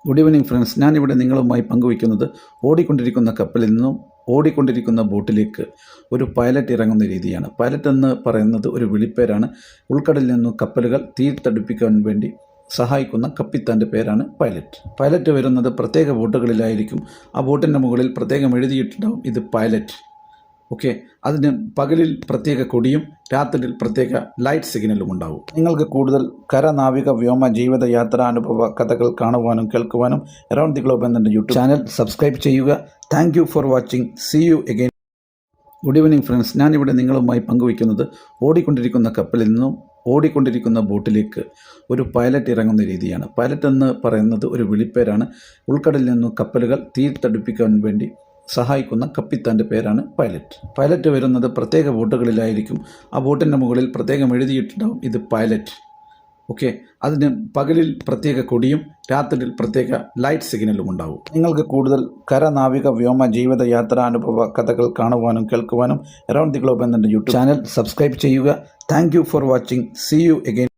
Good evening friends. ഞാനിവിടെ നിങ്ങളുമായി പങ്കുവയ്ക്കുന്നത് ഓടിക്കൊണ്ടിരിക്കുന്ന കപ്പലിൽ നിന്നും ഓടിക്കൊണ്ടിരിക്കുന്ന ബോട്ടിലേക്ക് ഒരു പൈലറ്റ് ഇറങ്ങുന്ന രീതിയാണ്. പൈലറ്റ് എന്ന് പറയുന്നത് ഒരു വിളിപ്പേരാണ്. ഉൾക്കടലിൽ നിന്നും കപ്പലുകൾ തീർത്തടുപ്പിക്കാൻ വേണ്ടി സഹായിക്കുന്ന കപ്പിത്താൻ്റെ പേരാണ് പൈലറ്റ്. പൈലറ്റ് വരുന്നത് പ്രത്യേക ബോട്ടുകളിലായിരിക്കും. ആ ബോട്ടിൻ്റെ മുകളിൽ പ്രത്യേകം എഴുതിയിട്ടുണ്ടാവും ഇത് പൈലറ്റ്. ഓക്കെ, അതിന് പകലിൽ പ്രത്യേക കൊടിയും രാത്രിയിൽ പ്രത്യേക ലൈറ്റ് സിഗ്നലും ഉണ്ടാവും. നിങ്ങൾക്ക് കൂടുതൽ കര, നാവിക, വ്യോമ, ജീവിത, യാത്രാനുഭവ കഥകൾ കാണുവാനും കേൾക്കുവാനും അറൗണ്ട് ദി ഗ്ലോബ് എന്ന യൂട്യൂബ് ചാനൽ സബ്സ്ക്രൈബ് ചെയ്യുക. Thank you for watching. See you again. Good evening friends. ഞാനിവിടെ നിങ്ങളുമായി പങ്കുവയ്ക്കുന്നത് ഓടിക്കൊണ്ടിരിക്കുന്ന കപ്പലിൽ നിന്നും ഓടിക്കൊണ്ടിരിക്കുന്ന ബോട്ടിലേക്ക് ഒരു പൈലറ്റ് ഇറങ്ങുന്ന രീതിയാണ്. പൈലറ്റ് എന്ന് പറയുന്നത് ഒരു വിളിപ്പേരാണ്. ഉൾക്കടലിൽ നിന്നും കപ്പലുകൾ തീർത്തടുപ്പിക്കാൻ വേണ്ടി സഹായിക്കുന്ന കപ്പിത്താൻ്റെ പേരാണ് പൈലറ്റ്. പൈലറ്റ് വരുന്നത് പ്രത്യേക ബോട്ടുകളിലായിരിക്കും. ആ ബോട്ടിൻ്റെ മുകളിൽ പ്രത്യേകം എഴുതിയിട്ടുണ്ടാവും ഇത് പൈലറ്റ്. ഓക്കെ, അതിന് പകലിൽ പ്രത്യേക കൊടിയും രാത്രിയിൽ പ്രത്യേക ലൈറ്റ് സിഗ്നലും ഉണ്ടാവും. നിങ്ങൾക്ക് കൂടുതൽ കര, നാവിക, വ്യോമ, ജീവിത, യാത്രാനുഭവ കഥകൾ കാണുവാനും കേൾക്കുവാനും അറൗണ്ട് ദി ഗ്ലോബ് എന്ന യൂട്യൂബ് ചാനൽ സബ്സ്ക്രൈബ് ചെയ്യുക. Thank you for watching. See you again.